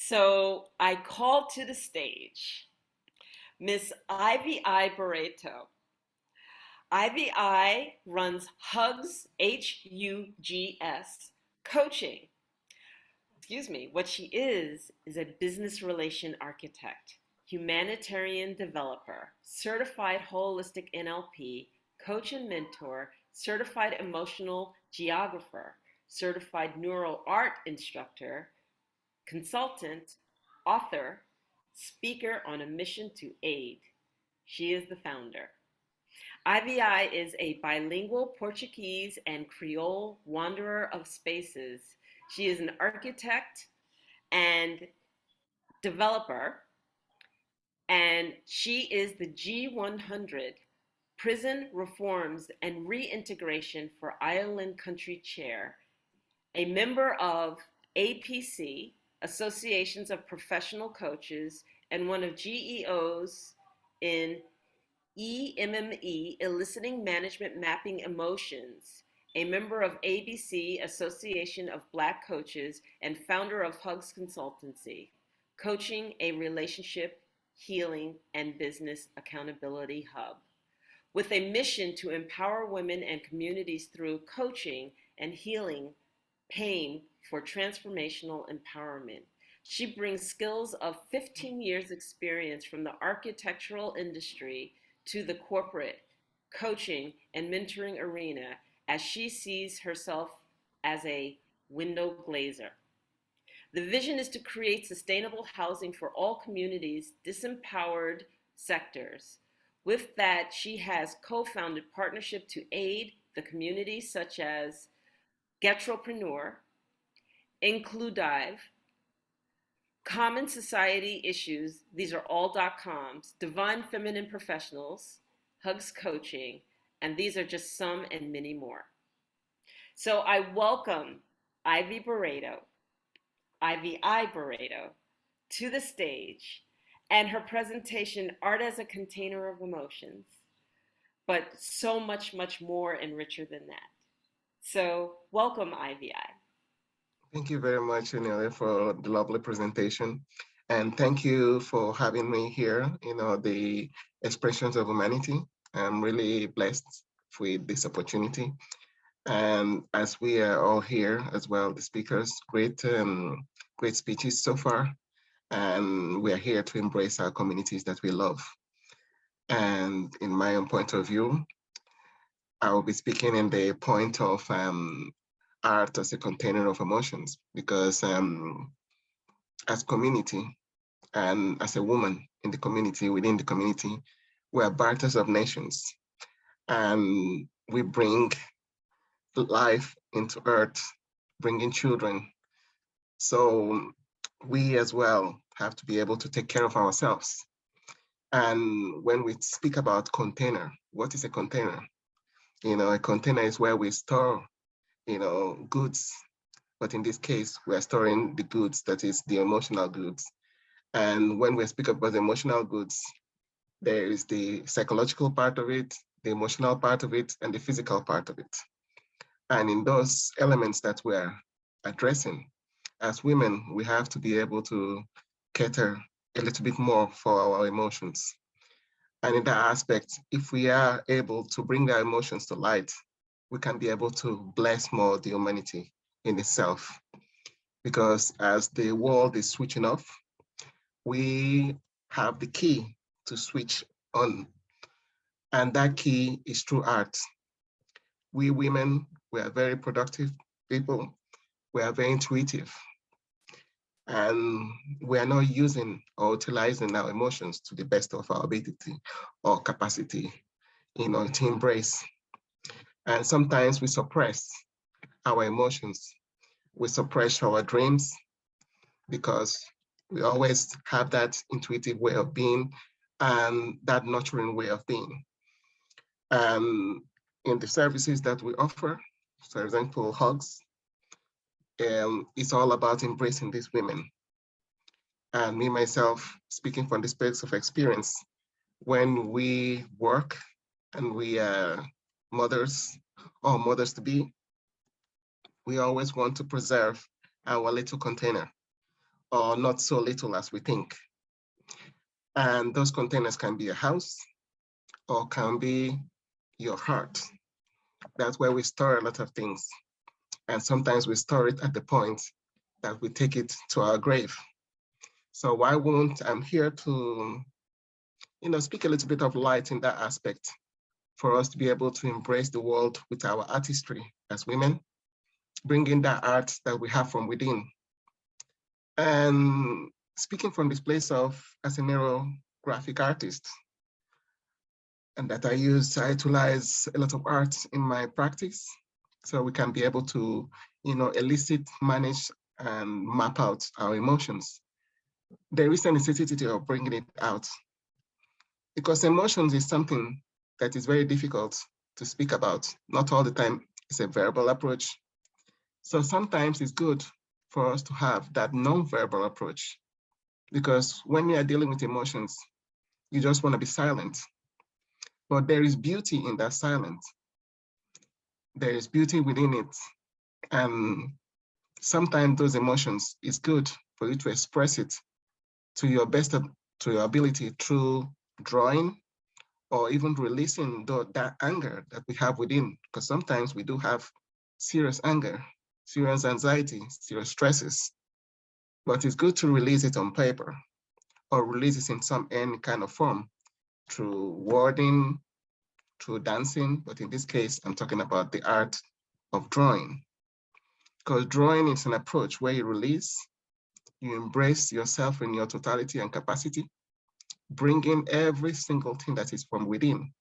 So I called to the stage Miss Ivy I. Barreto. Ivy I runs Hugs, Hugs, coaching. Excuse me. What she is a business relation architect, humanitarian developer, certified holistic NLP, coach and mentor, certified emotional geographer, certified neural art instructor, consultant, author, speaker on a mission to aid. She is the founder. IVI is a bilingual Portuguese and Creole wanderer of spaces. She is an architect and developer, and she is the G100 Prison Reforms and Reintegration for Ireland Country Chair, a member of APC, Associations of Professional Coaches, and one of GEOs in EMME, Eliciting Management Mapping Emotions, a member of ABC, Association of Black Coaches, and founder of Hugs Consultancy, coaching a relationship, healing, and business accountability hub. With a mission to empower women and communities through coaching and healing pain for transformational empowerment. She brings skills of 15 years experience from the architectural industry to the corporate, coaching, and mentoring arena as she sees herself as a window glazer. The vision is to create sustainable housing for all communities, disempowered sectors. With that, she has co-founded partnership to aid the community such as Getropreneur, Includive, Common Society Issues, these are all .coms, Divine Feminine Professionals, Hugs Coaching, and these are just some and many more. So I welcome Ivy Barreto, Ivy I. Barreto, to the stage and her presentation, Art as a Container of Emotions, but so much, much more and richer than that. So welcome, Ivy I. Thank you very much, Anile, for the lovely presentation. And thank you for having me here, the Expressions of Humanity. I'm really blessed with this opportunity. And as we are all here as well, the speakers, great speeches so far. And we are here to embrace our communities that we love. And in my own point of view, I will be speaking in the point of art as a container of emotions, because as community and as a woman in the community, within the community, we are barters of nations, and we bring life into earth, bringing children. So we as well have to be able to take care of ourselves. And when we speak about container, what is a container? A container is where we store, goods. But in this case, we are storing the goods, that is the emotional goods. And when we speak about emotional goods, there is the psychological part of it, the emotional part of it, and the physical part of it. And in those elements that we're addressing, as women, we have to be able to cater a little bit more for our emotions. And in that aspect, if we are able to bring our emotions to light, we can be able to bless more the humanity in itself. Because as the world is switching off, we have the key to switch on. And that key is through art. We women, we are very productive people. We are very intuitive. And we are not using or utilizing our emotions to the best of our ability or capacity, to embrace. And sometimes we suppress our emotions. We suppress our dreams because we always have that intuitive way of being and that nurturing way of being. In the services that we offer, for example, Hugs, it's all about embracing these women. And me, myself, speaking from the space of experience, when we work and we are mothers or mothers to be, we always want to preserve our little container or not so little as we think. And those containers can be a house or can be your heart. That's where we store a lot of things. And sometimes we store it at the point that we take it to our grave. So why won't I'm here to, speak a little bit of light in that aspect for us to be able to embrace the world with our artistry as women, bringing that art that we have from within. And speaking from this place of as a neurographic artist, and that I utilize a lot of art in my practice, so we can be able to, elicit, manage, and map out our emotions. There is a necessity of bringing it out because emotions is something that is very difficult to speak about. Not all the time it's a verbal approach. So sometimes it's good for us to have that non-verbal approach because when you are dealing with emotions, you just want to be silent. But there is beauty in that silence. There is beauty within it. And sometimes those emotions, it's good for you to express it to your best, to your ability through drawing or even releasing that anger that we have within. Because sometimes we do have serious anger, serious anxiety, serious stresses. But it's good to release it on paper or release it in any kind of form through wording, through dancing. But in this case, I'm talking about the art of drawing. Because drawing is an approach where you release, you embrace yourself in your totality and capacity, bringing every single thing that is from within.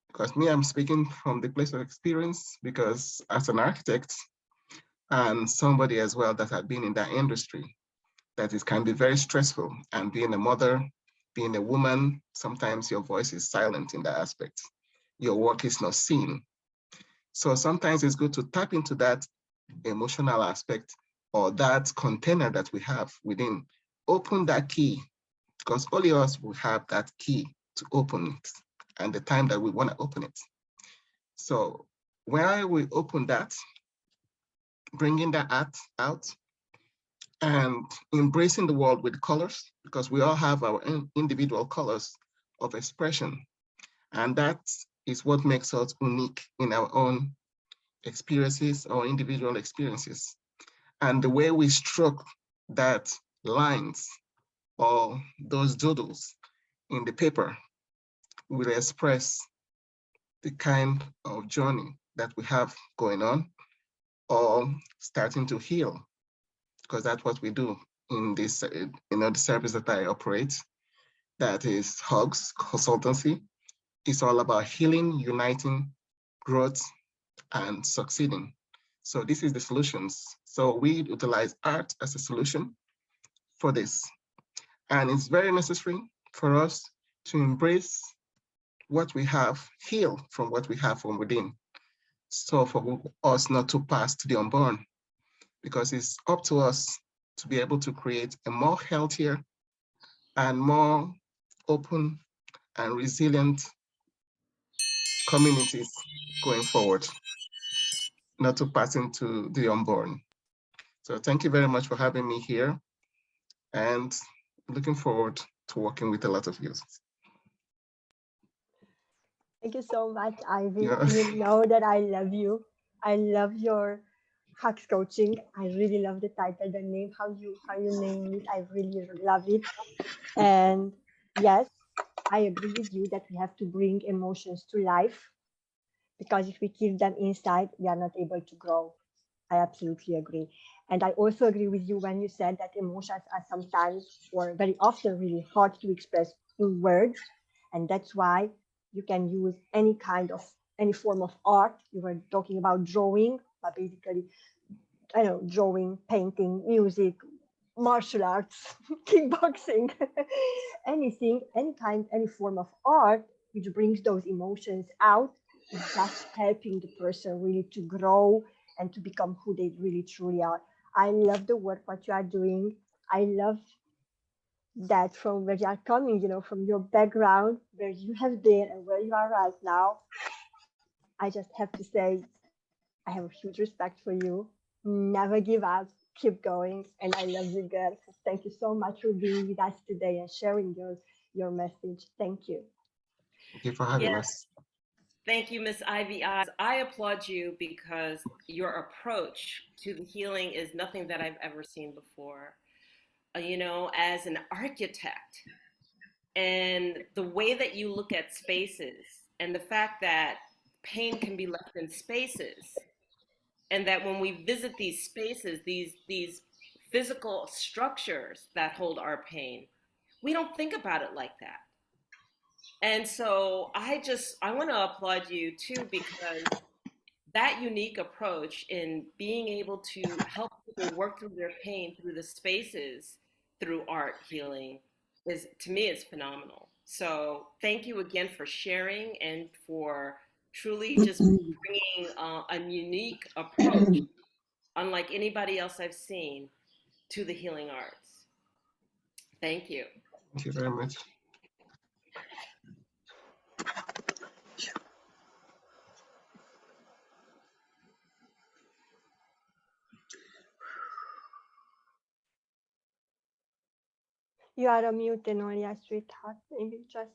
Because me, I'm speaking from the place of experience because as an architect and somebody as well that had been in that industry, that it can be very stressful. And being a mother, being a woman, sometimes your voice is silent in that aspect. Your work is not seen. So sometimes it's good to tap into that emotional aspect or that container that we have within. Open that key because only us will have that key to open it and the time that we want to open it. So when we open that, bringing that art out and embracing the world with colors, because we all have our individual colors of expression. And that is what makes us unique in our own experiences or individual experiences. And the way we stroke that lines or those doodles in the paper will express the kind of journey that we have going on or starting to heal, because that's what we do in this, the service that I operate, that is Hugs Consultancy. It's all about healing, uniting, growth, and succeeding. So this is the solutions. So we utilize art as a solution for this. And it's very necessary for us to embrace what we have, heal from what we have from within. So for us not to pass to the unborn, because it's up to us to be able to create a more healthier and more open and resilient communities going forward, not to pass into the unborn. So thank you very much for having me here and looking forward to working with a lot of you. Thank you so much, Ivy. Yeah. You know that I love you. I love your Hacks coaching. I really love the title, the name, how you name it. I really love it. And yes, I agree with you that we have to bring emotions to life because if we keep them inside, we are not able to grow. I absolutely agree. And I also agree with you when you said that emotions are sometimes or very often really hard to express in words. And that's why you can use any form of art. You were talking about drawing, but basically, I know, drawing, painting, music, martial arts, kickboxing, anything, any form of art which brings those emotions out is just helping the person really to grow and to become who they really truly are. I love the work what you are doing. I love that from where you are coming, from your background, where you have been and where you are right now. I just have to say I have a huge respect for you. never give up, keep going. And I love you, girl. Thank you so much for being with us today and sharing your message. Thank you. Thank you for having Yes, us. thank you, Miss Ivy Oz. I applaud you because your approach to the healing is nothing that I've ever seen before. You know, as an architect, and the way that you look at spaces, and the fact that pain can be left in spaces, and that when we visit these spaces, these physical structures that hold our pain, we don't think about it like that. And so I want to applaud you too, because that unique approach in being able to help people work through their pain through the spaces through art healing is, to me, is phenomenal. So thank you again for sharing and for truly just bringing a unique approach, unlike anybody else I've seen, to the healing arts. Thank you. Thank you very much. You are a mute, Tenoria, sweetheart. Maybe just.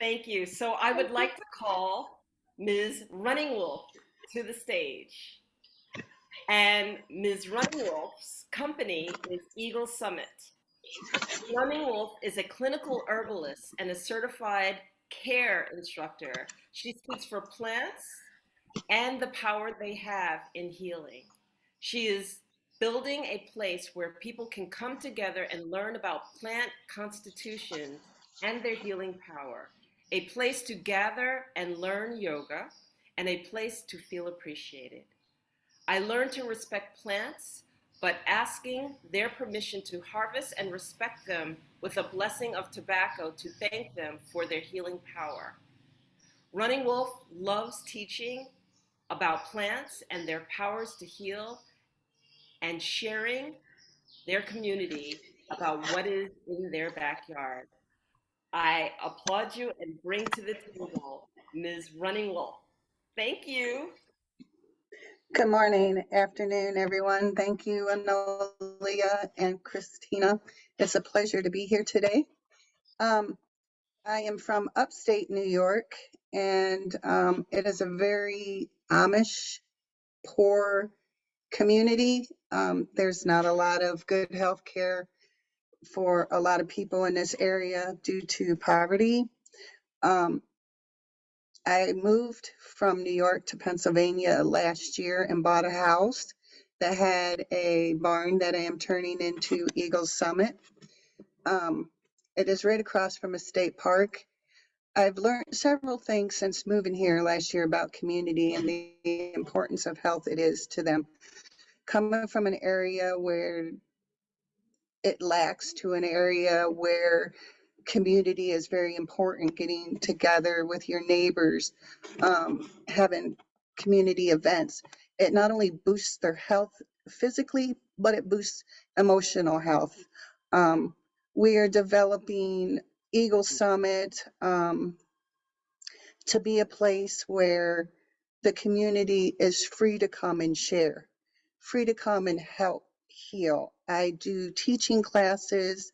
Thank you. So I would like to call Ms. Running Wolf to the stage. And Ms. Running Wolf's company is Eagle Summit. Running Wolf is a clinical herbalist and a certified care instructor. She speaks for plants and the power they have in healing. She is building a place where people can come together and learn about plant constitution and their healing power, a place to gather and learn yoga, and a place to feel appreciated. I learned to respect plants, but asking their permission to harvest and respect them with a blessing of tobacco to thank them for their healing power. Running Wolf loves teaching about plants and their powers to heal and sharing their community about what is in their backyard. I applaud you and bring to the table Ms. Running Wolf. Thank you. Good morning, afternoon, everyone. Thank you, Anolia and Christina. It's a pleasure to be here today. I am from upstate New York, and it is a very Amish, poor community. There's not a lot of good health care for a lot of people in this area due to poverty. I moved from New York to Pennsylvania last year and bought a house that had a barn that I am turning into Eagle Summit. It is right across from a state park. I've learned several things since moving here last year about community and the importance of health it is to them. Coming from an area where it lacks to an area where community is very important, getting together with your neighbors, having community events. It not only boosts their health physically, but it boosts emotional health. We are developing Eagle Summit to be a place where the community is free to come and share, free to come and help heal. I do teaching classes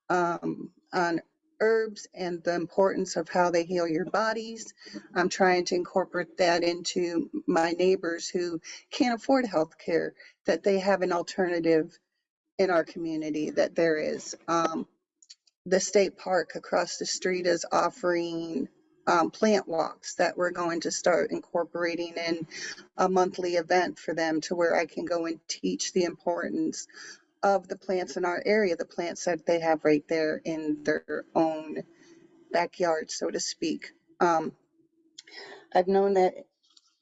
on herbs and the importance of how they heal your bodies. I'm trying to incorporate that into my neighbors who can't afford health care, that they have an alternative in our community, that there is. The state park across the street is offering plant walks that we're going to start incorporating in a monthly event for them, to where I can go and teach the importance of the plants in our area, the plants that they have right there in their own backyard, so to speak. I've known that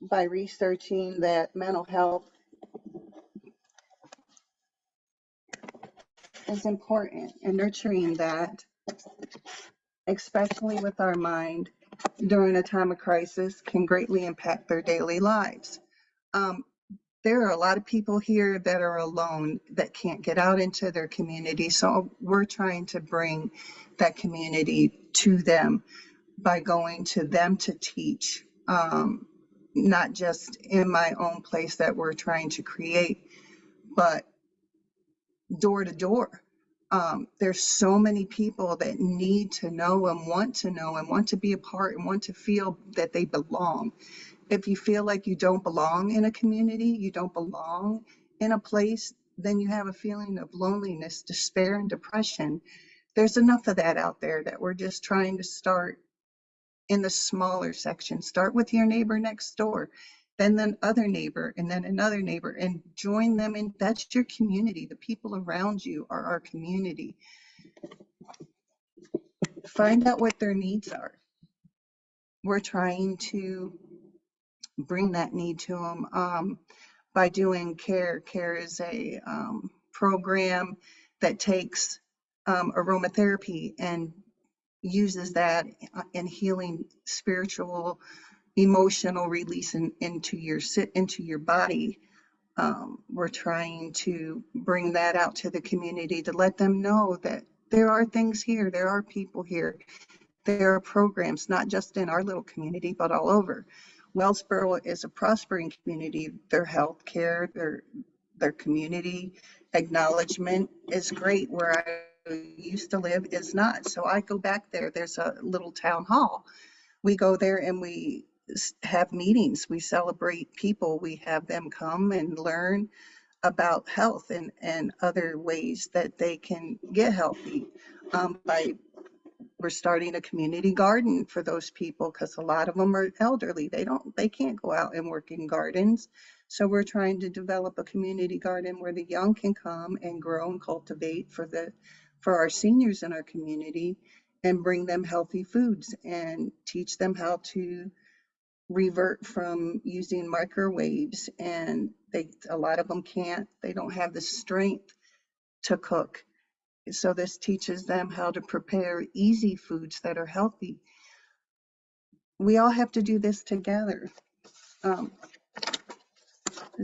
by researching that mental health is important, and nurturing that, especially with our mind during a time of crisis, can greatly impact their daily lives. There are a lot of people here that are alone, that can't get out into their community. So we're trying to bring that community to them by going to them to teach not just in my own place that we're trying to create, but door to door. There's so many people that need to know and want to be a part and want to feel that they belong. If you feel like you don't belong in a community, you don't belong in a place, then you have a feeling of loneliness, despair, and depression. There's enough of that out there that we're just trying to start in the smaller section. Start with your neighbor next door, then other neighbor, and then another neighbor, and join them in. That's your community. The people around you are our community. Find out what their needs are. We're trying to bring that need to them by doing CARE. CARE is a program that takes aromatherapy and uses that in healing spiritual, emotional release into your body. We're trying to bring that out to the community to let them know that there are things here, there are people here, there are programs, not just in our little community, but all over. Wellsboro is a prospering community. Their healthcare, their community acknowledgement is great. Where I used to live is not. So I go back there. There's a little town hall. We go there and we have meetings. We celebrate people. We have them come and learn about health and other ways that they can get healthy. We're starting a community garden for those people because a lot of them are elderly. They can't go out and work in gardens. So we're trying to develop a community garden where the young can come and grow and cultivate for our seniors in our community and bring them healthy foods and teach them how to revert from using microwaves. And a lot of them they don't have the strength to cook. So this teaches them how to prepare easy foods that are healthy. We all have to do this together. As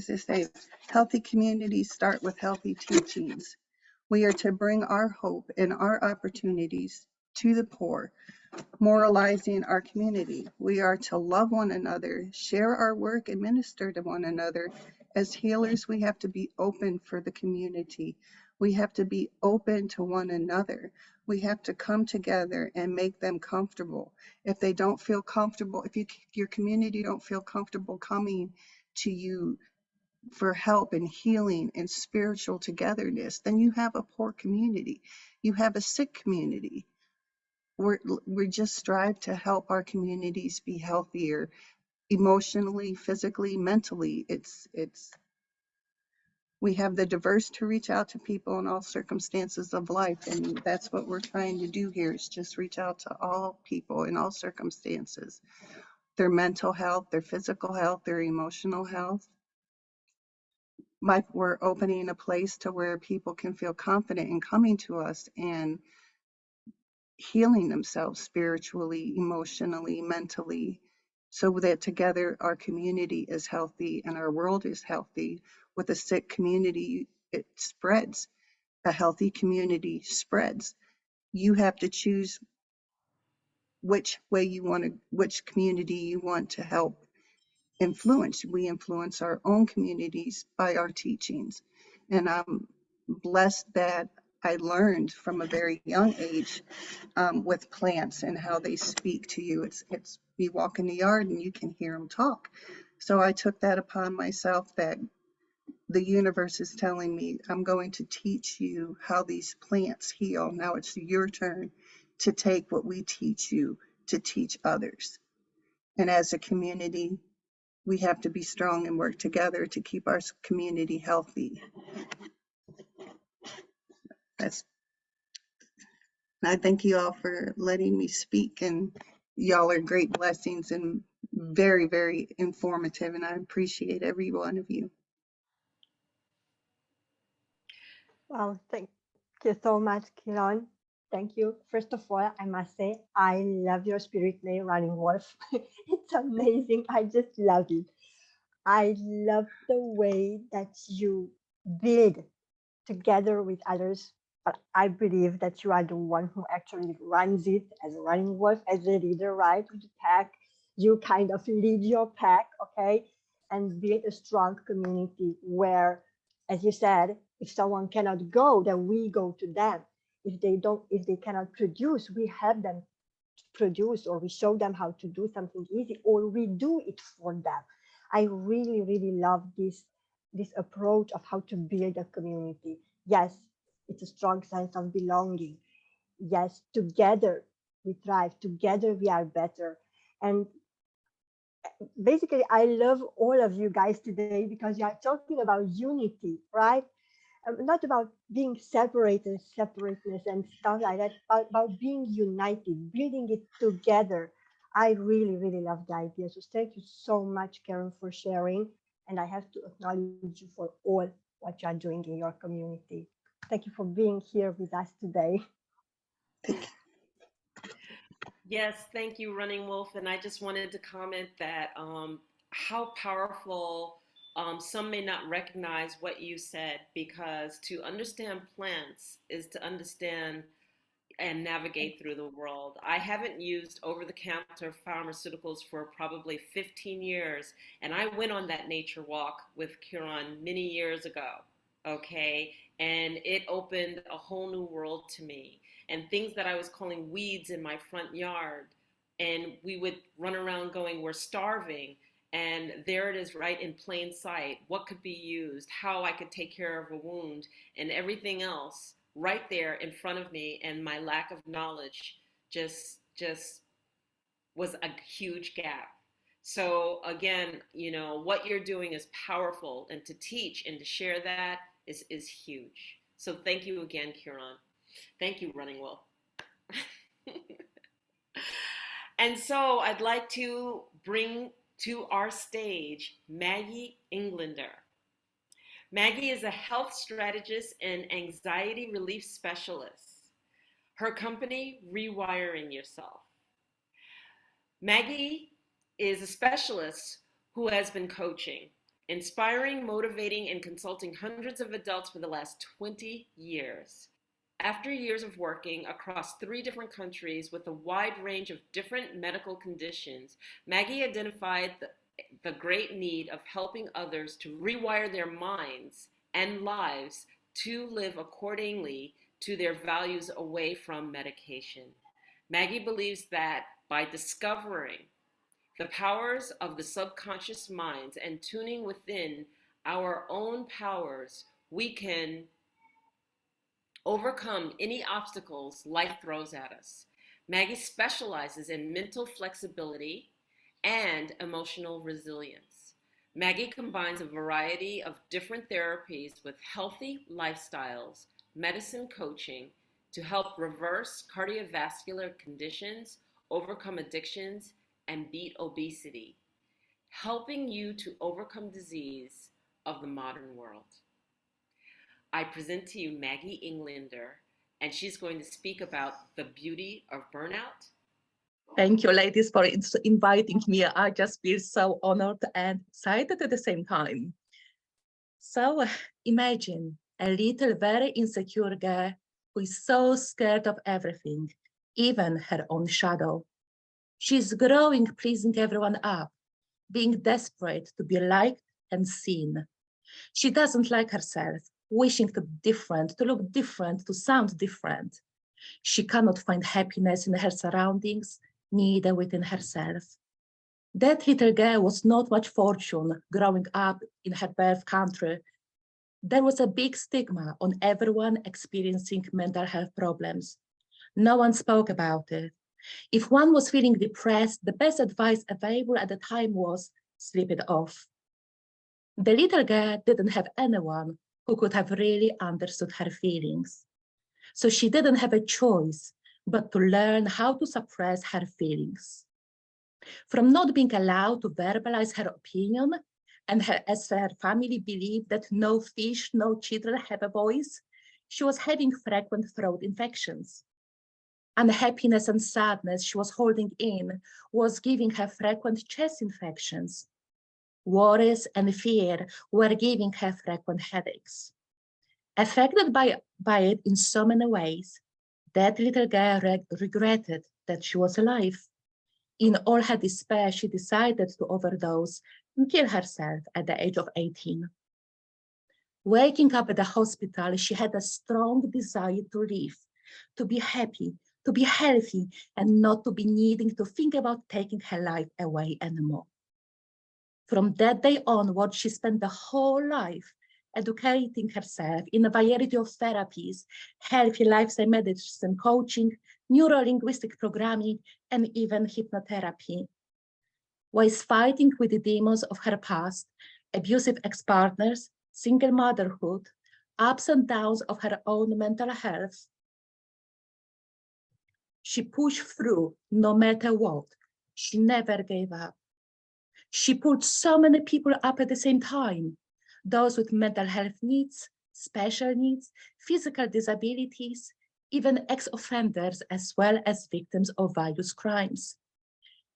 they say, healthy communities start with healthy teachings. We are to bring our hope and our opportunities to the poor, moralizing our community. We are to love one another, share our work, and minister to one another. As healers, we have to be open for the community. We have to be open to one another. We have to come together and make them comfortable. If they don't feel comfortable, if your community don't feel comfortable coming to you for help and healing and spiritual togetherness, then you have a poor community. You have a sick community. We just strive to help our communities be healthier emotionally, physically, mentally. We have the diverse to reach out to people in all circumstances of life, and that's what we're trying to do here, is just reach out to all people in all circumstances, their mental health, their physical health, their emotional health. We're opening a place to where people can feel confident in coming to us and healing themselves spiritually, emotionally, mentally, so that together our community is healthy and our world is healthy. With a sick community, it spreads. A healthy community spreads. You have to choose which community you want to help influence. We influence our own communities by our teachings. And I'm blessed that I learned from a very young age with plants and how they speak to you. It's you walk in the yard and you can hear them talk. So I took that upon myself, that the universe is telling me, I'm going to teach you how these plants heal. Now it's your turn to take what we teach you to teach others. And as a community, we have to be strong and work together to keep our community healthy. I thank you all for letting me speak, and y'all are great blessings and very, very informative, and I appreciate every one of you. Well, thank you so much, Kiran. Thank you. First of all, I must say, I love your spirit name, Running Wolf. It's amazing. I just love it. I love the way that you build together with others. But I believe that you are the one who actually runs it as a Running Wolf, as a leader, right, with the pack. you kind of lead your pack, okay, and build a strong community where, as you said, if someone cannot go, then we go to them. If they cannot produce, we help them produce, or we show them how to do something easy, or we do it for them. I really, really love this approach of how to build a community. Yes, it's a strong sense of belonging. Yes, together we thrive, together we are better. And basically, I love all of you guys today because you are talking about unity, right? Not about being separateness and stuff like that, but about being united, building it together. I really, really love the idea. So thank you so much, Karen, for sharing. And I have to acknowledge you for all what you are doing in your community. Thank you for being here with us today. Thank you. Yes, thank you, Running Wolf. And I just wanted to comment that how powerful, some may not recognize what you said, because to understand plants is to understand and navigate through the world. I haven't used over-the-counter pharmaceuticals for probably 15 years, and I went on that nature walk with Kiran many years ago, okay? And it opened a whole new world to me. And things that I was calling weeds in my front yard, and we would run around going, we're starving, and there it is right in plain sight, what could be used, how I could take care of a wound, and everything else right there in front of me. And my lack of knowledge just was a huge gap. So again, you know, what you're doing is powerful, and to teach and to share that is huge. So thank you again, Kiran. Thank you, Running Wolf. And so I'd like to bring to our stage Maggie Englander. Maggie is a health strategist and anxiety relief specialist. Her company, Rewiring Yourself. Maggie is a specialist who has been coaching, inspiring, motivating, and consulting hundreds of adults for the last 20 years. After years of working across 3 different countries with a wide range of different medical conditions, Maggie identified the great need of helping others to rewire their minds and lives to live accordingly to their values away from medication. Maggie believes that by discovering the powers of the subconscious minds and tuning within our own powers, we can overcome any obstacles life throws at us. Maggie specializes in mental flexibility and emotional resilience. Maggie combines a variety of different therapies with healthy lifestyles, medicine coaching to help reverse cardiovascular conditions, overcome addictions, and beat obesity, helping you to overcome disease of the modern world. I present to you Maggie Englander, and she's going to speak about the beauty of burnout. Thank you, ladies, for inviting me. I just feel so honored and excited at the same time. So imagine a little, very insecure girl who is so scared of everything, even her own shadow. She's growing, pleasing everyone up, being desperate to be liked and seen. She doesn't like herself, wishing to be different, to look different, to sound different. She cannot find happiness in her surroundings, neither within herself. That little girl was not much fortune growing up in her birth country. There was a big stigma on everyone experiencing mental health problems. No one spoke about it. If one was feeling depressed, the best advice available at the time was sleep it off. The little girl didn't have anyone who could have really understood her feelings. So she didn't have a choice but to learn how to suppress her feelings. From not being allowed to verbalize her opinion, and as her family believed that no fish, no children have a voice, she was having frequent throat infections. Unhappiness and sadness she was holding in was giving her frequent chest infections. Worries and fear were giving her frequent headaches. Affected by it in so many ways, that little girl regretted that she was alive. In all her despair, she decided to overdose and kill herself at the age of 18. Waking up at the hospital, she had a strong desire to live, to be happy, to be healthy, and not to be needing to think about taking her life away anymore. From that day onward, she spent the whole life educating herself in a variety of therapies, healthy lifestyle medicine coaching, neuro-linguistic programming, and even hypnotherapy. Whilst fighting with the demons of her past, abusive ex-partners, single motherhood, ups and downs of her own mental health, she pushed through no matter what. She never gave up. She pulled so many people up at the same time, those with mental health needs, special needs, physical disabilities, even ex-offenders, as well as victims of various crimes.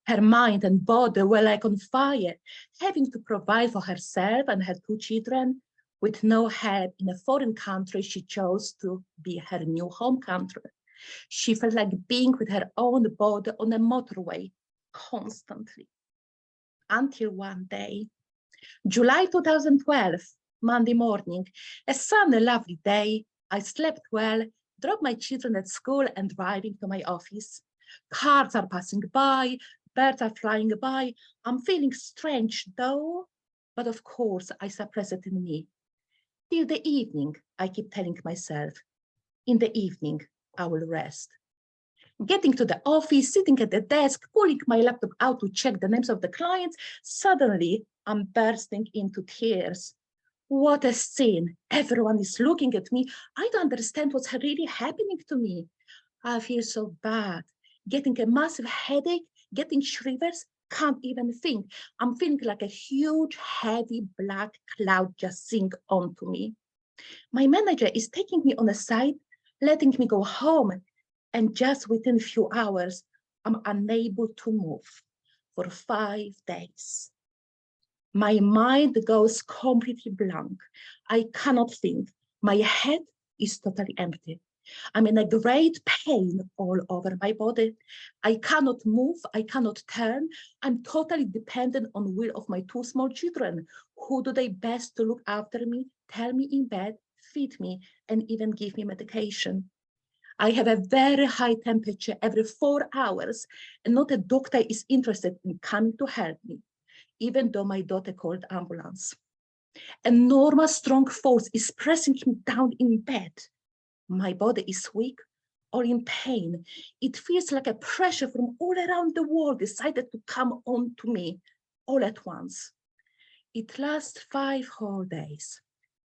Her mind and body were like on fire, having to provide for herself and her 2 children. With no help in a foreign country, she chose to be her new home country. She felt like being with her own body on a motorway constantly. Until one day, July 2012, Monday morning, a sunny, lovely day. I slept well, dropped my children at school and driving to my office. Cars are passing by, birds are flying by. I'm feeling strange though, but of course I suppress it in me. Till the evening, I keep telling myself, in the evening, I will rest. Getting to the office, sitting at the desk, pulling my laptop out to check the names of the clients, suddenly I'm bursting into tears. What a scene. Everyone is looking at me. I don't understand what's really happening to me. I feel so bad. Getting a massive headache, getting shivers, can't even think. I'm feeling like a huge, heavy black cloud just sink onto me. My manager is taking me on a side, letting me go home. And just within a few hours, I'm unable to move for 5 days. My mind goes completely blank. I cannot think. My head is totally empty. I'm in a great pain all over my body. I cannot move, I cannot turn. I'm totally dependent on the will of my 2 small children, who do their best to look after me, tell me in bed, feed me, and even give me medication. I have a very high temperature every 4 hours, and not a doctor is interested in coming to help me, even though my daughter called ambulance. Enormous strong force is pressing me down in bed. My body is weak or in pain. It feels like a pressure from all around the world decided to come on to me all at once. It lasts 5 whole days,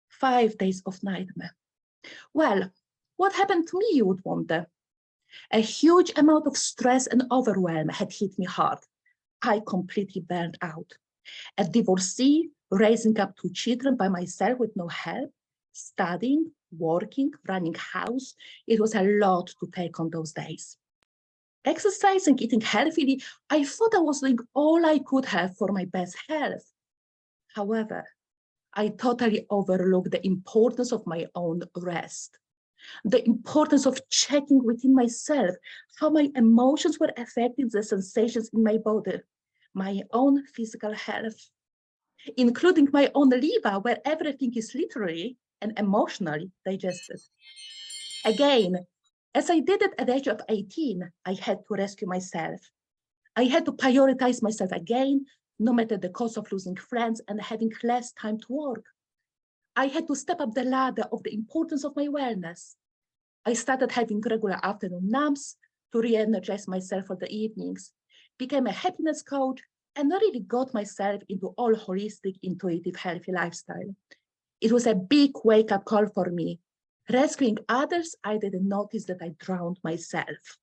5 days of nightmare. Well, what happened to me, you would wonder? A huge amount of stress and overwhelm had hit me hard. I completely burned out. A divorcee, raising up 2 children by myself with no help, studying, working, running house. It was a lot to take on those days. Exercising, eating healthily, I thought I was doing all I could have for my best health. However, I totally overlooked the importance of my own rest, the importance of checking within myself how my emotions were affecting the sensations in my body, my own physical health, including my own liver, where everything is literally and emotionally digested. Again, as I did it at the age of 18, I had to rescue myself. I had to prioritize myself again, no matter the cost of losing friends and having less time to work. I had to step up the ladder of the importance of my wellness. I started having regular afternoon naps to re-energize myself for the evenings, became a happiness coach, and really got myself into all holistic, intuitive, healthy lifestyle. It was a big wake-up call for me. Rescuing others, I didn't notice that I drowned myself.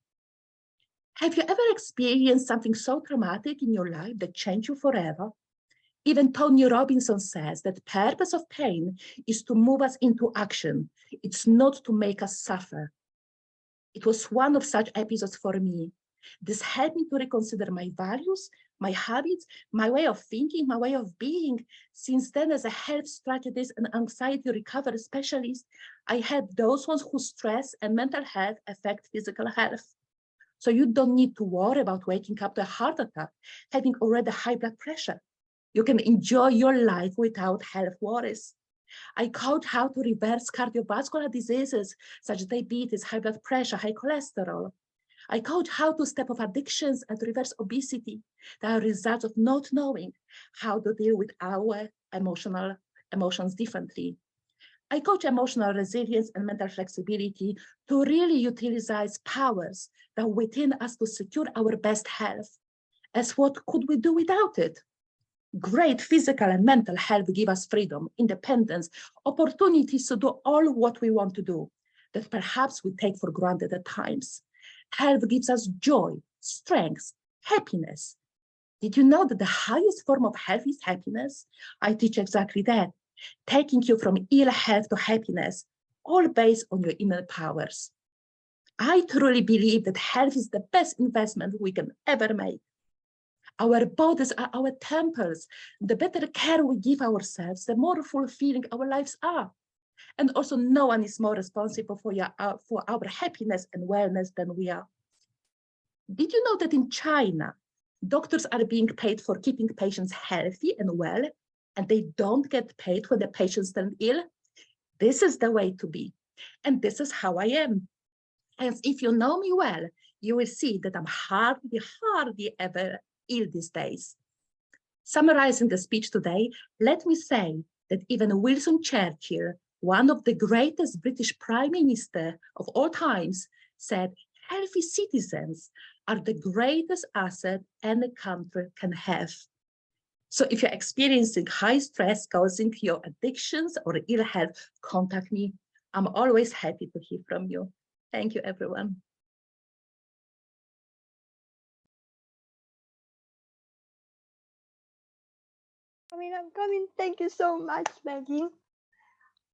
Have you ever experienced something so traumatic in your life that changed you forever? Even Tony Robinson says that the purpose of pain is to move us into action. It's not to make us suffer. It was one of such episodes for me. This helped me to reconsider my values, my habits, my way of thinking, my way of being. Since then, as a health strategist and anxiety recovery specialist, I help those ones whose stress and mental health affect physical health. So you don't need to worry about waking up to a heart attack, having already high blood pressure. You can enjoy your life without health worries. I coach how to reverse cardiovascular diseases such as diabetes, high blood pressure, high cholesterol. I coach how to step off addictions and reverse obesity that are results of not knowing how to deal with our emotions differently. I coach emotional resilience and mental flexibility to really utilize powers that are within us to secure our best health. As what could we do without it? Great physical and mental health give us freedom, independence, opportunities to do all what we want to do that perhaps we take for granted at times. Health gives us joy, strength, happiness. Did you know that the highest form of health is happiness? I teach exactly that, taking you from ill health to happiness, all based on your inner powers. I truly believe that health is the best investment we can ever make. Our bodies are our temples. The better care we give ourselves, the more fulfilling our lives are. And also, no one is more responsible for our happiness and wellness than we are. Did you know that in China, doctors are being paid for keeping patients healthy and well, and they don't get paid when the patients turn ill? This is the way to be. And this is how I am. And if you know me well, you will see that I'm hardly ever ill these days. Summarizing the speech today, let me say that even Winston Churchill, one of the greatest British prime minister of all times, said healthy citizens are the greatest asset any country can have. So if you're experiencing high stress causing your addictions or ill health, contact me. I'm always happy to hear from you. Thank you, everyone. I'm coming. Thank you so much, Maggie.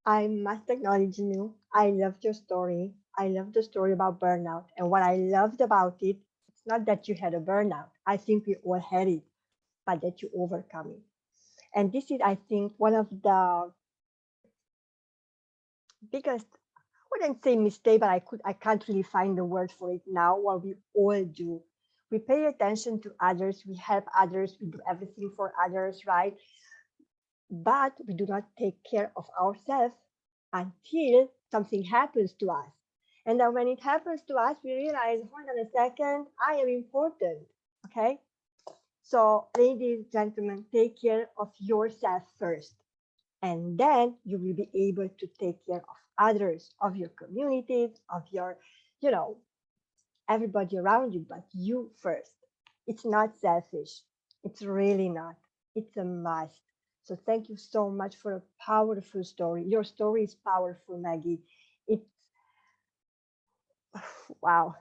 I must acknowledge you. I loved your story. I love the story about burnout. And what I loved about it, it's not that you had a burnout. I think we all had it, but that you overcome it. And this is, I think, one of the biggest, I wouldn't say mistake, but I can't really find the word for it now. What we all do, we pay attention to others, we help others, we do everything for others, right? But we do not take care of ourselves until something happens to us. And then when it happens to us, we realize, hold on a second, I am important. Okay? So, ladies, gentlemen, take care of yourself first. And then you will be able to take care of others, of your communities, of your, you know, everybody around you, but you first. It's not selfish. It's really not. It's a must. So thank you so much for a powerful story. Your story is powerful, Maggie. It's wow.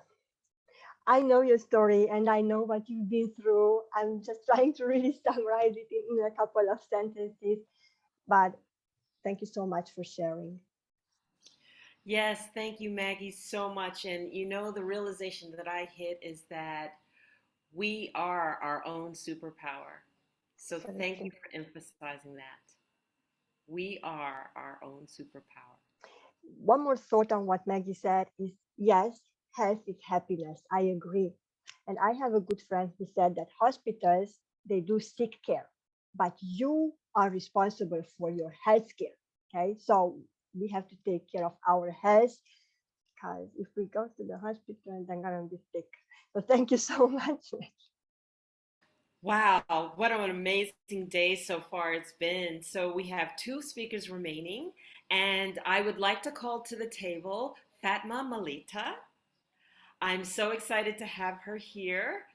I know your story and I know what you've been through. I'm just trying to really summarize it in a couple of sentences. But thank you so much for sharing. Yes, thank you, Maggie, so much. And you know, the realization that I hit is that we are our own superpower. So So thank true. you for emphasizing that. We are our own superpower. One more thought on what Maggie said is yes, health is happiness. I agree. And I have a good friend who said that hospitals, they do sick care, but you are responsible for your health care. Okay. So we have to take care of our health because if we go to the hospital, then gonna be sick. So thank you so much. Wow, what an amazing day so far it's been. So we have two speakers remaining, and I would like to call to the table Fatma Malita. I'm so excited to have her here.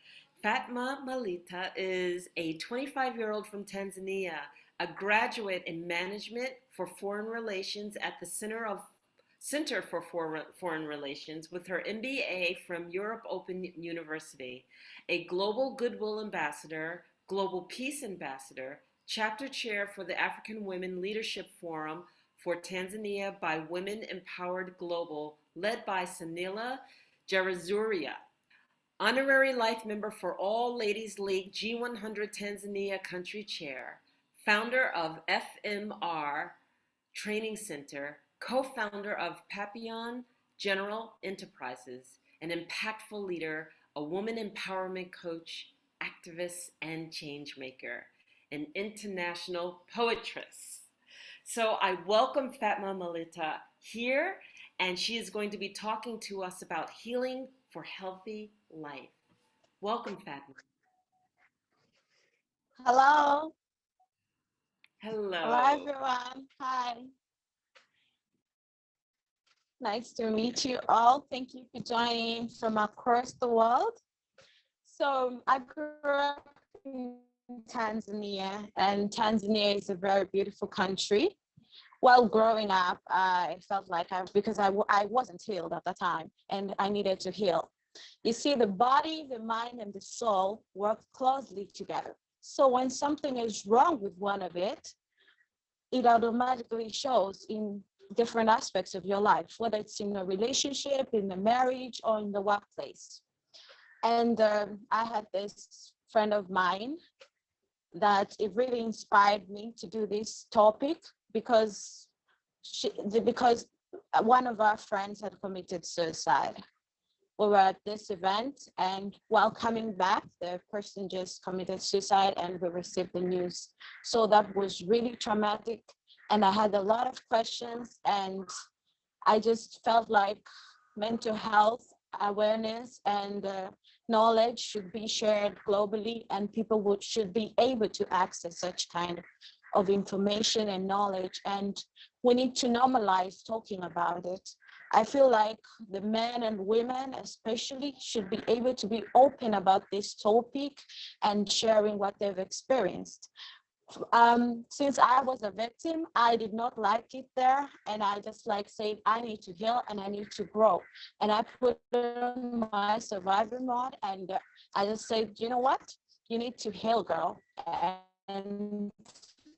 Fatma Malita is a 25-year-old from Tanzania, a graduate in management for foreign relations at the Center for Foreign Relations with her MBA from Europe Open University, a global goodwill ambassador, global peace ambassador, chapter chair for the African Women Leadership Forum for Tanzania by Women Empowered Global, led by Sanila Jarazuria, honorary life member for All Ladies League G100 Tanzania country chair, founder of FMR Training Center, co-founder of Papillon General Enterprises, an impactful leader a woman empowerment coach, activist, and change maker, an international poetess. So I welcome Fatma Malita here, and she is going to be talking to us about healing for healthy life. Welcome, Fatma. Hello. Hello, Hello. everyone. Hi. Nice to meet you all. Thank you for joining from across the world. So I grew up in Tanzania, and Tanzania is a very beautiful country. While growing up, I felt like because I wasn't healed at the time, and I needed to heal. You see, the body, the mind, and the soul work closely together. So when something is wrong with one of it automatically shows in different aspects of your life, whether it's in a relationship, in a marriage, or in the workplace. And I had this friend of mine that it really inspired me to do this topic because because one of our friends had committed suicide. We were at this event, and while coming back, the person just committed suicide, and we received the news. So that was really traumatic, and I had a lot of questions, and I just felt like mental health awareness and knowledge should be shared globally, and people should be able to access such kind of information and knowledge, and we need to normalize talking about it. I feel like the men and women especially should be able to be open about this topic and sharing what they've experienced. Since I was a victim, I did not like it there, and I just like said I need to heal and I need to grow, and I put on my survivor mode, and I just said, you know what, you need to heal, girl, and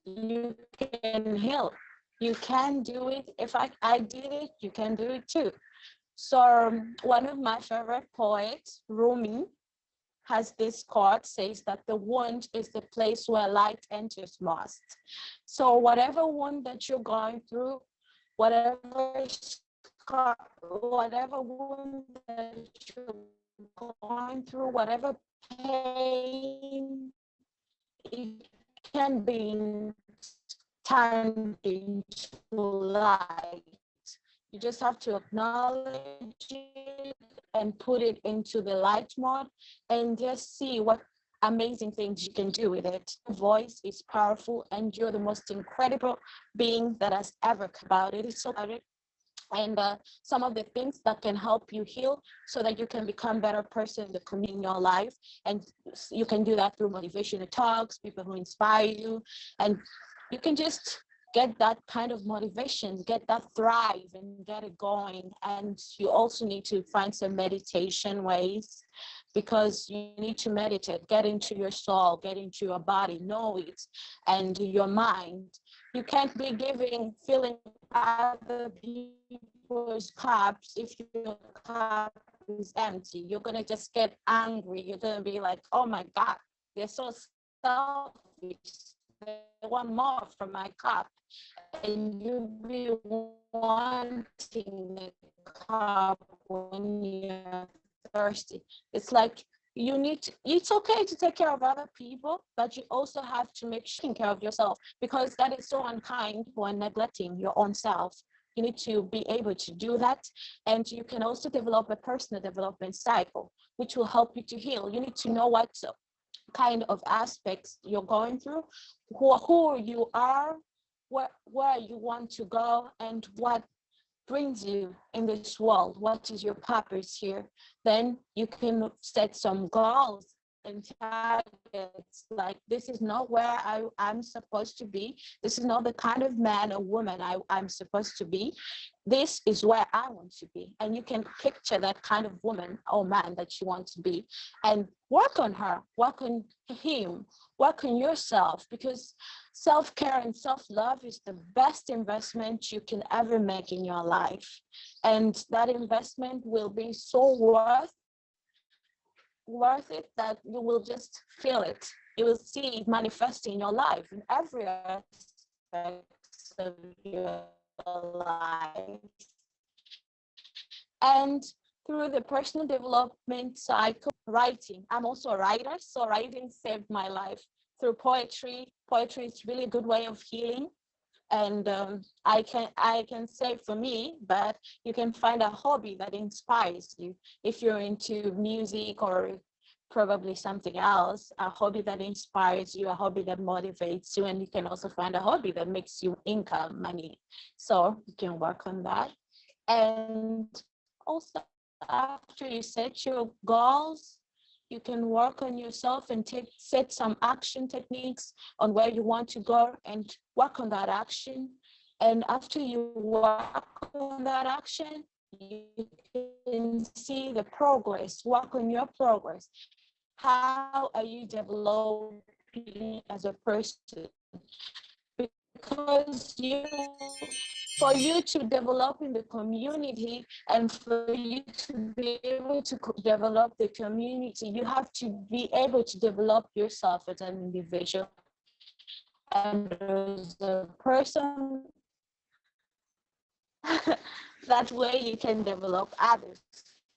you can heal. You can do it. If I did it, you can do it too. So one of my favorite poets, Rumi, has this quote says that the wound is the place where light enters most. So whatever wound that you're going through, whatever scar, whatever wound that you're going through, whatever pain, it can be turned into light. You just have to acknowledge it and put it into the light mode and just see what amazing things you can do with it. Your voice is powerful, and you're the most incredible being that has ever come about it. It's so about it. And some of the things that can help you heal so that you can become a better person in your life. And you can do that through motivational talks, people who inspire you, and you can just get that kind of motivation, get that thrive and get it going. And you also need to find some meditation ways, because you need to meditate, get into your soul, get into your body, know it, and your mind. You can't be filling other people's cups if your cup is empty. You're gonna just get angry. You're gonna be like, oh my God, they're so selfish. They want more from my cup. And you'll be wanting the cup when you're thirsty. It's like it's okay to take care of other people, but you also have to make sure you take care of yourself, because that is so unkind when neglecting your own self. You need to be able to do that. And you can also develop a personal development cycle, which will help you to heal. You need to know what kind of aspects you're going through, who you are, where you want to go, and what brings you in this world. What is your purpose here? Then you can set some goals and targets, like this is not where I'm supposed to be. This is not the kind of man or woman I'm supposed to be. This is where I want to be. And you can picture that kind of woman or man that you want to be and work on her, work on him, work on yourself, because self-care and self-love is the best investment you can ever make in your life. And that investment will be so worth it that you will just feel it. You will see it manifesting in your life, in every aspect of your life. And through the personal development cycle, writing. I'm also a writer, so writing saved my life through poetry. Poetry is really a good way of healing. And I can say for me, but you can find a hobby that inspires you. If you're into music or probably something else, a hobby that inspires you, a hobby that motivates you, and you can also find a hobby that makes you income, money. So you can work on that. And also, after you set your goals, you can work on yourself and set some action techniques on where you want to go and work on that action. And after you work on that action, you can see the progress, work on your progress. How are you developing as a person? Because for you to develop in the community and for you to be able to develop the community, you have to be able to develop yourself as an individual and as a person. That way you can develop others.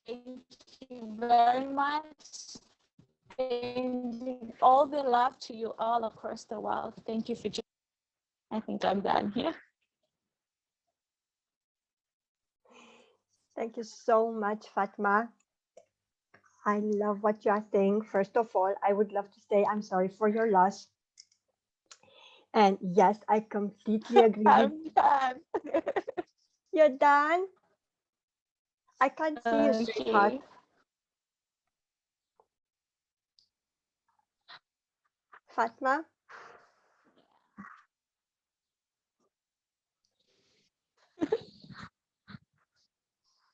Thank you very much. Sending all the love to you all across the world. Thank you for joining. I think I'm done here. Thank you so much, Fatma. I love what you are saying. First of all, I would love to say I'm sorry for your loss. And yes, I completely agree with I'm done. You're done? I can't see you, sweetheart. Okay. Fatma?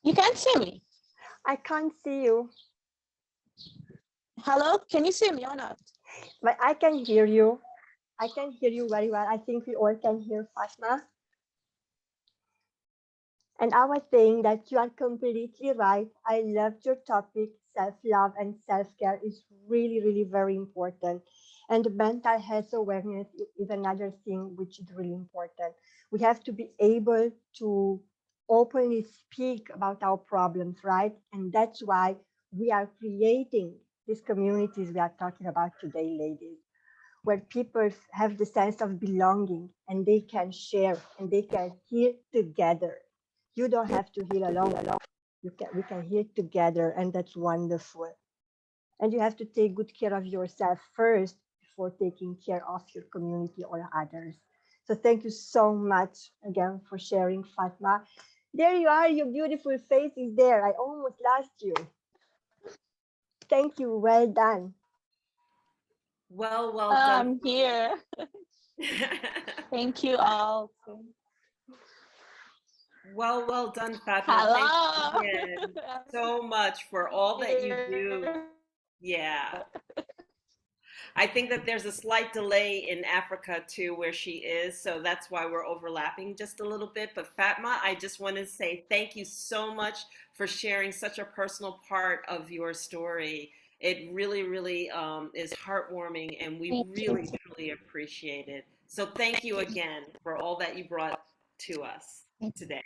You can't see me. I can't see you, Hello? Can you see me or not? but I can hear you. I can hear you very well. I think we all can hear Fatma. And I was saying that you are completely right. I loved your topic. Self-love and self-care is really, really very important. And mental health awareness is another thing which is really important. We have to be able to openly speak about our problems, right? And that's why we are creating these communities we are talking about today, ladies, where people have the sense of belonging and they can share and they can heal together. You don't have to heal alone. We can heal together, and that's wonderful. And you have to take good care of yourself first before taking care of your community or others. So thank you so much again for sharing, Fatma. There you are, your beautiful face is there. I almost lost you. Thank you. Well done. Well, well done. I'm here. Thank you all. Well, well done, Fatma. Hello. Thank you again so much for all that you do. Yeah. I think that there's a slight delay in Africa too, where she is. So that's why we're overlapping just a little bit. But Fatma, I just want to say thank you so much for sharing such a personal part of your story. It really, really is heartwarming, and we Thank really, you. truly appreciate it. So thank you again for all that you brought to us today.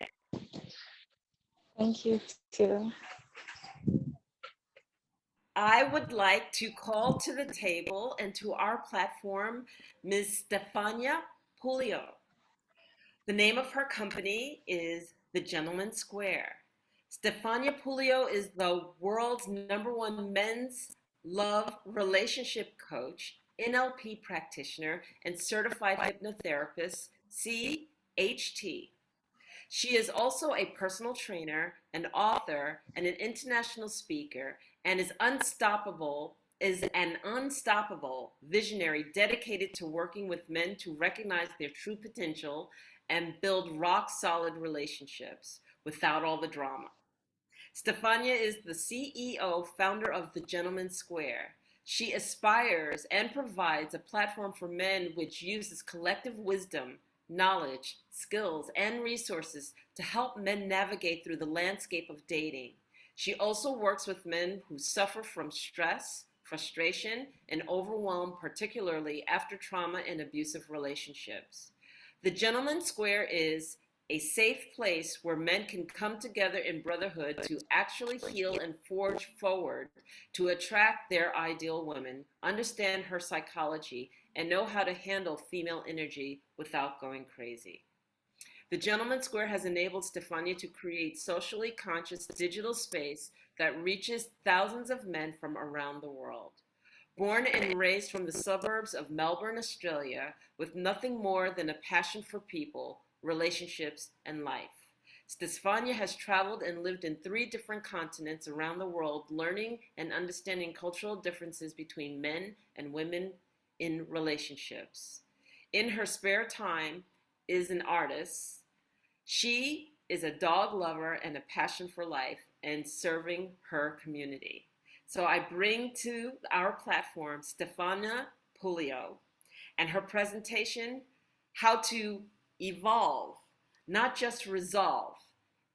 Thank you too. I would like to call to the table and to our platform Ms. Stefania Pulio. The name of her company is The Gentleman's Square. Stefania Pulio is the world's #1 men's love relationship coach, NLP practitioner, and certified hypnotherapist, CHT. She is also a personal trainer, an author, and an international speaker, and is an unstoppable visionary dedicated to working with men to recognize their true potential and build rock solid relationships without all the drama. Stefania is the CEO, founder of The Gentleman's Square. She aspires and provides a platform for men which uses collective wisdom, knowledge, skills, and resources to help men navigate through the landscape of dating. She also works with men who suffer from stress, frustration, and overwhelm, particularly after trauma and abusive relationships. The Gentleman's Square is a safe place where men can come together in brotherhood to actually heal and forge forward to attract their ideal woman, understand her psychology, and know how to handle female energy without going crazy. The Gentleman Square has enabled Stefania to create socially conscious digital space that reaches thousands of men from around the world. Born and raised from the suburbs of Melbourne, Australia, with nothing more than a passion for people, relationships, and life, Stefania has traveled and lived in 3 different continents around the world, learning and understanding cultural differences between men and women in relationships. In her spare time, is an artist. She is a dog lover and a passion for life and serving her community. So I bring to our platform Stefania Puleo and her presentation, How to Evolve, Not Just Resolve,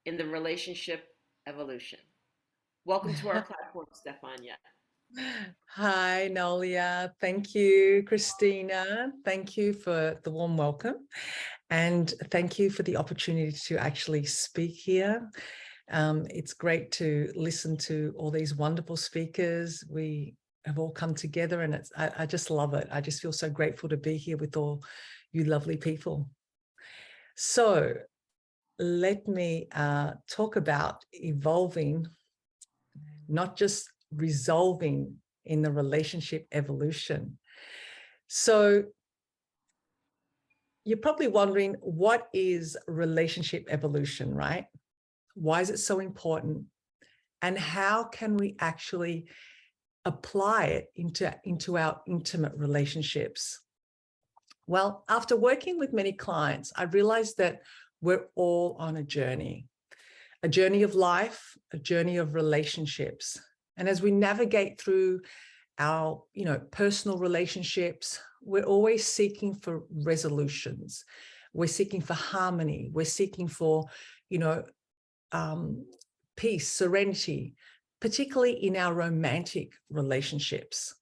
in the Relationship Evolution. Welcome to our platform, Stefania. Hi, Nolia. Thank you, Christina. Thank you for the warm welcome. And thank you for the opportunity to actually speak here. It's great to listen to all these wonderful speakers. We have all come together and I just love it. I just feel so grateful to be here with all you lovely people. So let me talk about evolving, not just resolving in the relationship evolution. So you're probably wondering, what is relationship evolution, right? Why is it so important? And how can we actually apply it into our intimate relationships? Well, after working with many clients, I realized that we're all on a journey of life, a journey of relationships. And as we navigate through our, personal relationships, we're always seeking for resolutions. We're seeking for harmony. We're seeking for, peace, serenity, particularly in our romantic relationships.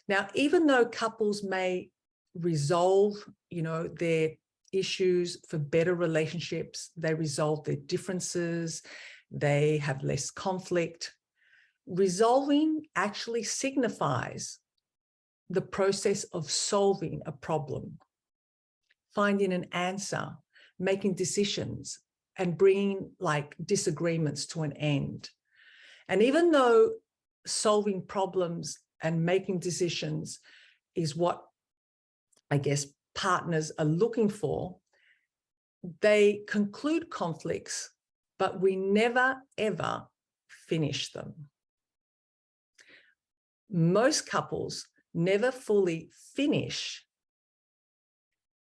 Now, even though couples may resolve, their issues for better relationships, they resolve their differences, they have less conflict. Resolving actually signifies the process of solving a problem, finding an answer, making decisions, and bringing disagreements to an end. And even though solving problems and making decisions is what I guess partners are looking for, they conclude conflicts, but we never, ever finish them. Most couples never fully finish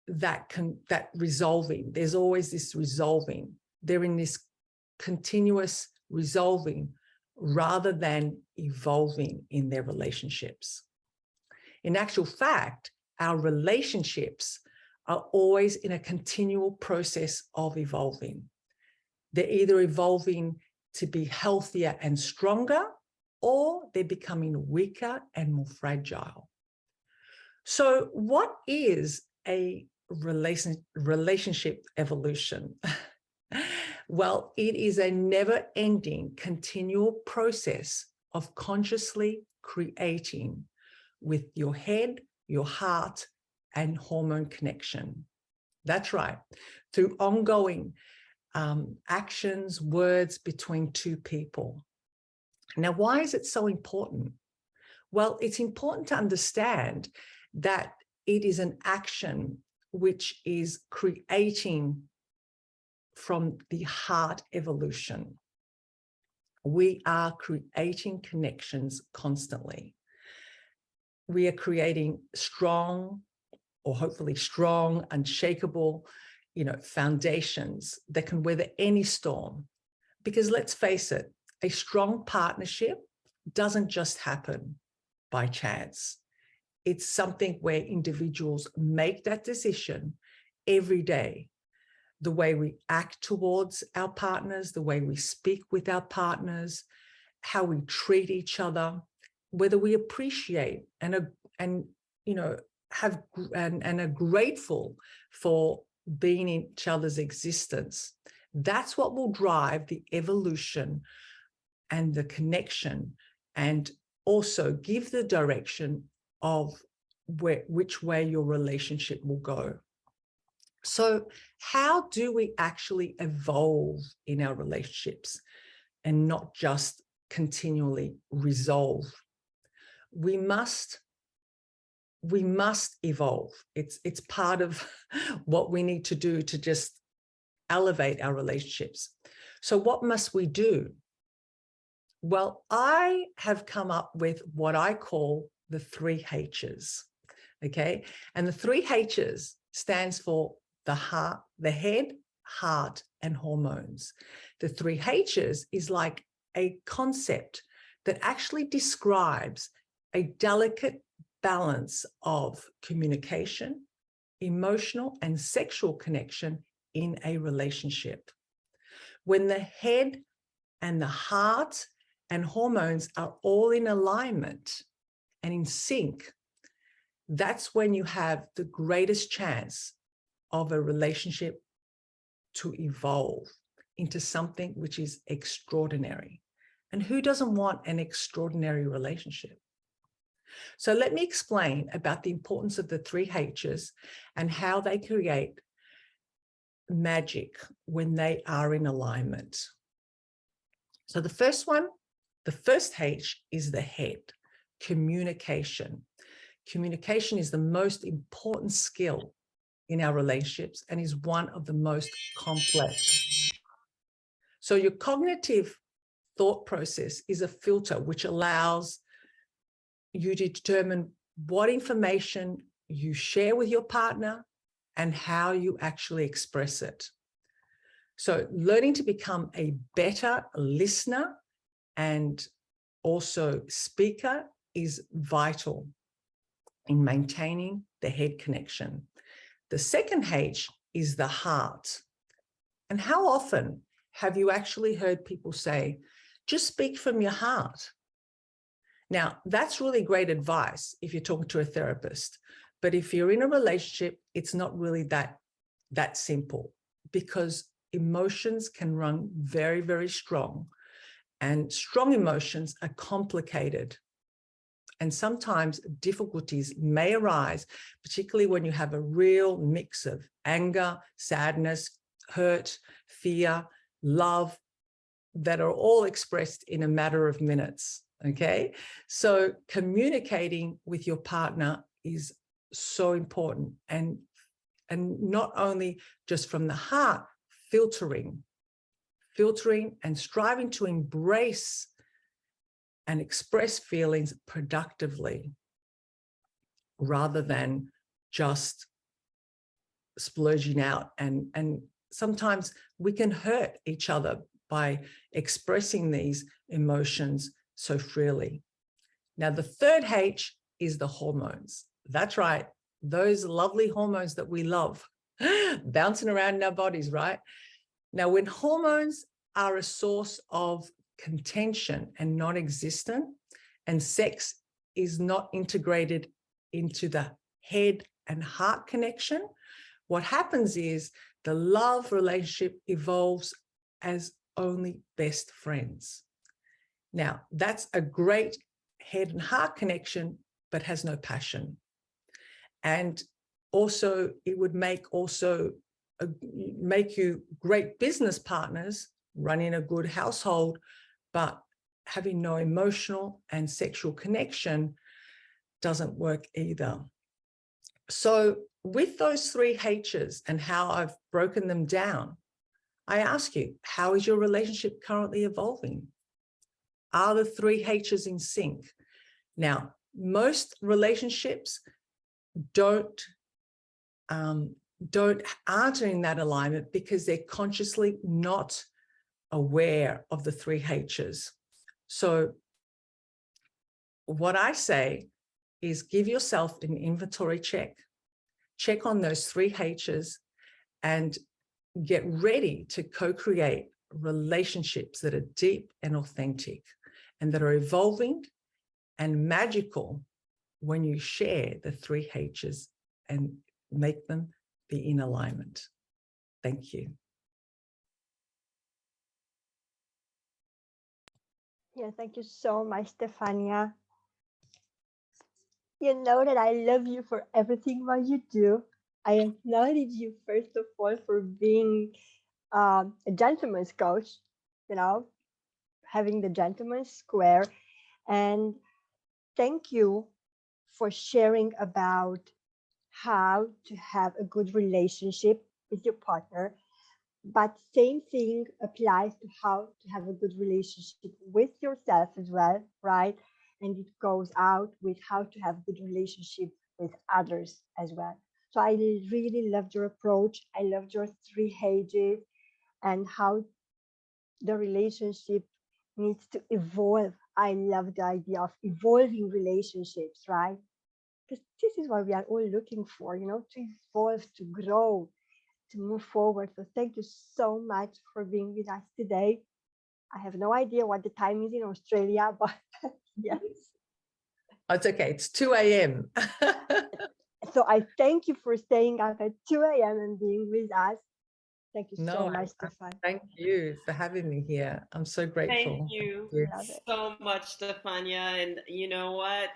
that resolving. There's always this resolving. They're in this continuous resolving rather than evolving in their relationships. In actual fact, our relationships are always in a continual process of evolving. They're either evolving to be healthier and stronger, or they're becoming weaker and more fragile. So what is a relationship evolution? Well, it is a never-ending continual process of consciously creating with your head, your heart, and hormone connection. That's right, through ongoing actions, words between 2 people. Now, why is it so important? Well, it's important to understand that it is an action which is creating from the heart evolution. We are creating connections constantly. We are creating strong, or hopefully strong, unshakable, foundations that can weather any storm. Because let's face it, a strong partnership doesn't just happen by chance. It's something where individuals make that decision every day. The way we act towards our partners, the way we speak with our partners, how we treat each other, whether we appreciate and are grateful for being in each other's existence. That's what will drive the evolution and the connection, and also give the direction of which way your relationship will go. So how do we actually evolve in our relationships and not just continually resolve? We must evolve. It's part of what we need to do to just elevate our relationships. So what must we do? Well, I have come up with what I call the 3 H's, okay? And the 3 H's stands for the heart, the head, heart, and hormones. The 3 H's is like a concept that actually describes a delicate balance of communication, emotional, and sexual connection in a relationship. When the head and the heart and hormones are all in alignment and in sync, that's when you have the greatest chance of a relationship to evolve into something which is extraordinary. And who doesn't want an extraordinary relationship? So let me explain about the importance of the 3 H's and how they create magic when they are in alignment. So the first H is the head, communication. Communication is the most important skill in our relationships and is one of the most complex. So your cognitive thought process is a filter which allows you to determine what information you share with your partner and how you actually express it. So learning to become a better listener and also speaker is vital in maintaining the head connection. The second H is the heart. And how often have you actually heard people say, just speak from your heart? Now, that's really great advice if you're talking to a therapist. But if you're in a relationship, it's not really that simple, because emotions can run very, very strong. And strong emotions are complicated. And sometimes difficulties may arise, particularly when you have a real mix of anger, sadness, hurt, fear, love, that are all expressed in a matter of minutes, okay? So communicating with your partner is so important, and not only just from the heart, filtering and striving to embrace and express feelings productively rather than just splurging out. And sometimes we can hurt each other by expressing these emotions so freely. Now, the third H is the hormones. That's right. Those lovely hormones that we love bouncing around in our bodies, right? Now, when hormones are a source of contention and non-existent, and sex is not integrated into the head and heart connection, what happens is the love relationship evolves as only best friends. Now, that's a great head and heart connection, but has no passion. And also, it would make you great business partners, running a good household, but having no emotional and sexual connection doesn't work either. So with those 3 H's and how I've broken them down, I ask you, how is your relationship currently evolving? Are the 3 H's in sync? Now, most relationships aren't in that alignment because they're consciously not aware of the 3 H's. So what I say is give yourself an inventory check on those 3 H's, and get ready to co-create relationships that are deep and authentic and that are evolving and magical when you share the 3 H's and make them be in alignment. Thank you. Yeah, thank you so much, Stefania. You know that I love you for everything what you do. I acknowledge you first of all for being a gentleman's coach, you know, having the gentleman's square. And thank you for sharing about how to have a good relationship with your partner. But same thing applies to how to have a good relationship with yourself as well, right? And it goes out with how to have good relationship with others as well. So I really loved your approach. I loved your 3 H's and how the relationship needs to evolve. I love the idea of evolving relationships, right? Because this is what we are all looking for, to evolve, to grow, to move forward. So thank you so much for being with us today. I have no idea what the time is in Australia, but yes. It's okay. It's 2 a.m. So I thank you for staying up at 2 a.m. and being with us. Thank you so much, Stefan. Thank you for having me here. I'm so grateful. Thank you Love it. so much, Stefania. And you know what?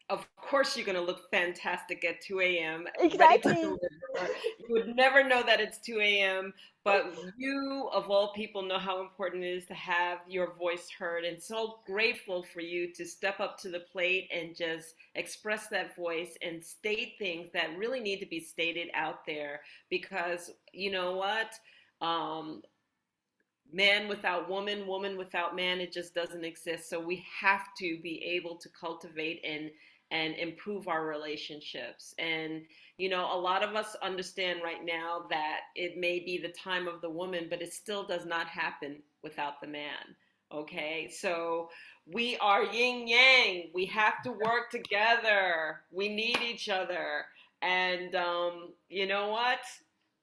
Of course, you're going to look fantastic at 2 a.m. Exactly. You would never know that it's 2 a.m. But you, of all people, know how important it is to have your voice heard. And so grateful for you to step up to the plate and just express that voice and state things that really need to be stated out there. Because you know what? Man without woman, woman without man, it just doesn't exist. So we have to be able to cultivate and improve our relationships. And you know, a lot of us understand right now that it may be the time of the woman, but it still does not happen without the man. Okay, so we are yin yang. We have to work together. We need each other. And you know what?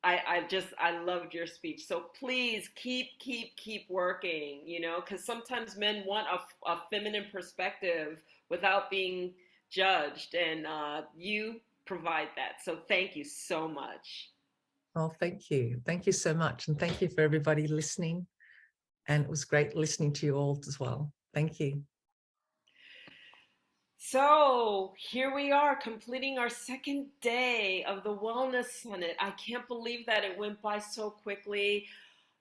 I loved your speech. So please keep working, you know, because sometimes men want a feminine perspective without being judged, and you provide that. So thank you so much. Oh, thank you. Thank you so much. And thank you for everybody listening. And it was great listening to you all as well. Thank you. So here we are, completing our second day of the Wellness Summit. I can't believe that it went by so quickly.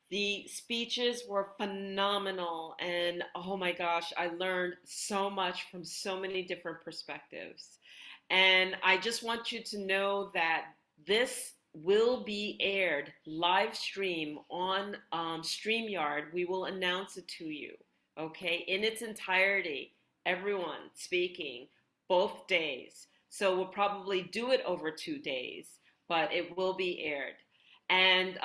The speeches were phenomenal, and oh my gosh, I learned so much from so many different perspectives. And I just want you to know that this will be aired live stream on StreamYard. We will announce it to you, okay, in its entirety, everyone speaking both days. So we'll probably do it over 2 days, but it will be aired. And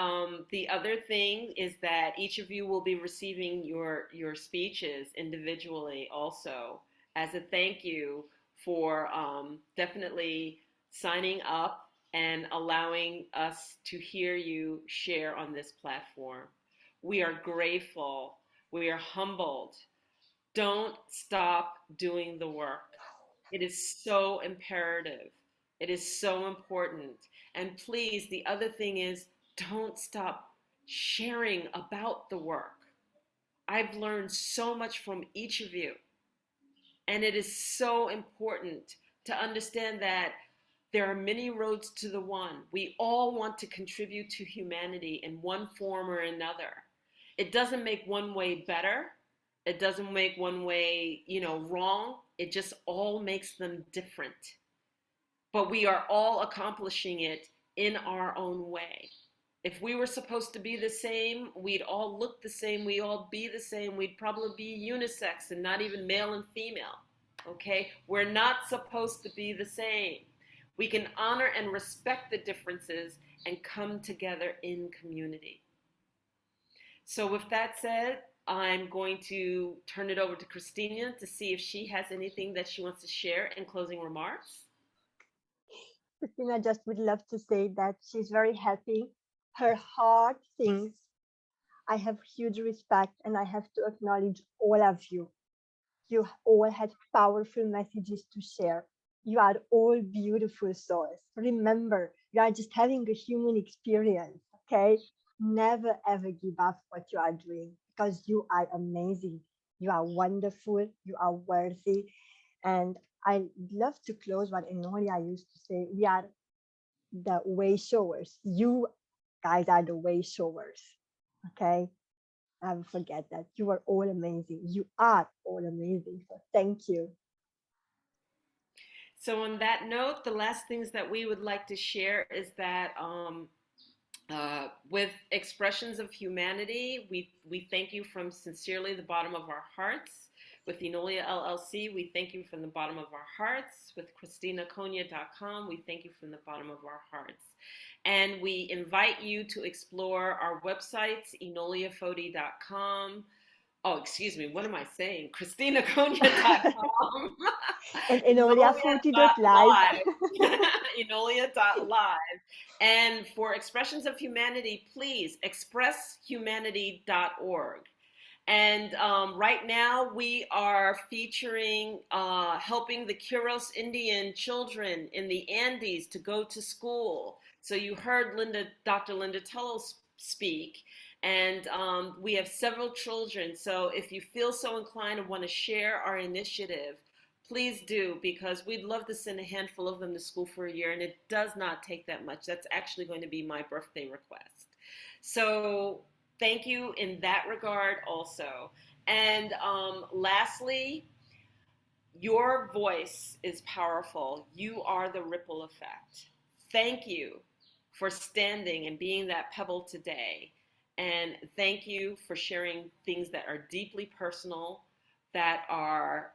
the other thing is that each of you will be receiving your speeches individually also as a thank you for definitely signing up and allowing us to hear you share on this platform. We are grateful. We are humbled. Don't stop doing the work. It is so imperative. It is so important. And please, the other thing is, don't stop sharing about the work. I've learned so much from each of you. And it is so important to understand that there are many roads to the one. We all want to contribute to humanity in one form or another. It doesn't make one way better. It doesn't make one way, wrong. It just all makes them different. But we are all accomplishing it in our own way. If we were supposed to be the same, we'd all look the same, we'd all be the same, we'd probably be unisex and not even male and female. Okay? We're not supposed to be the same. We can honor and respect the differences and come together in community. So with that said, I'm going to turn it over to Christina to see if she has anything that she wants to share in closing remarks. Christina just would love to say that she's very happy. Her heart sings. I have huge respect and I have to acknowledge all of you. You all had powerful messages to share. You are all beautiful souls. Remember, you are just having a human experience, okay? never ever give up what you are doing because you are amazing. You are wonderful. You are worthy. And I love to close what Enoria used to say. We are the way showers. You guys are the way showers. Okay? Never forget that. You are all amazing. You are all amazing. So thank you. So on that note, the last things that we would like to share is that with Expressions of Humanity, we thank you from sincerely the bottom of our hearts. With Enolia LLC, we thank you from the bottom of our hearts. With ChristinaConia.com, we thank you from the bottom of our hearts. And we invite you to explore our websites, enoliafodi.com. Oh, excuse me, what am I saying? ChristinaConia.com. And EnoliaFooty.live. Enolia.live. And for Expressions of Humanity, please expresshumanity.org. And right now we are featuring helping the Quiros Indian children in the Andes to go to school. So you heard Dr. Linda Tullo speak. And we have several children. So if you feel so inclined and want to share our initiative, please do, because we'd love to send a handful of them to school for a year, and it does not take that much. That's actually going to be my birthday request. So thank you in that regard also. And lastly, your voice is powerful. You are the ripple effect. Thank you for standing and being that pebble today. And thank you for sharing things that are deeply personal, that are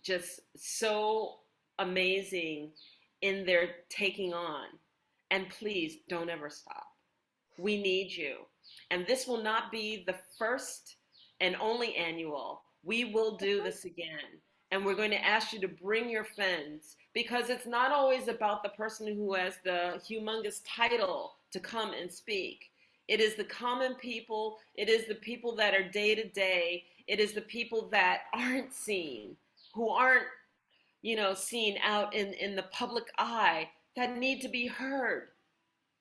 just so amazing in their taking on. And please don't ever stop. We need you. And this will not be the first and only annual. We will do this again. And we're going to ask you to bring your friends, because it's not always about the person who has the humongous title to come and speak. It is the common people. It is the people that are day to day. It is the people that aren't seen, who aren't, seen out in the public eye, that need to be heard.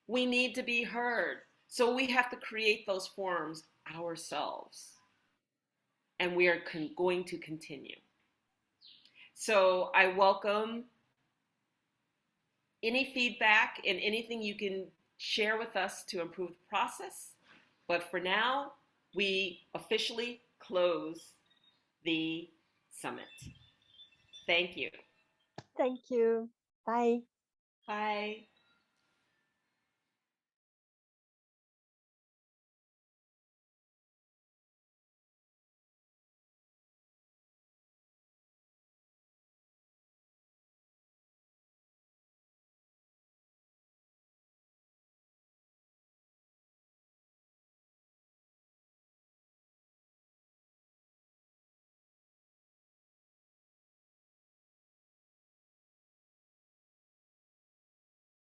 We need to be heard. So we have to create those forums ourselves. And we are going to continue. So I welcome any feedback and anything you can share with us to improve the process. But for now, we officially close the summit. Thank you. Thank you. Bye. Bye.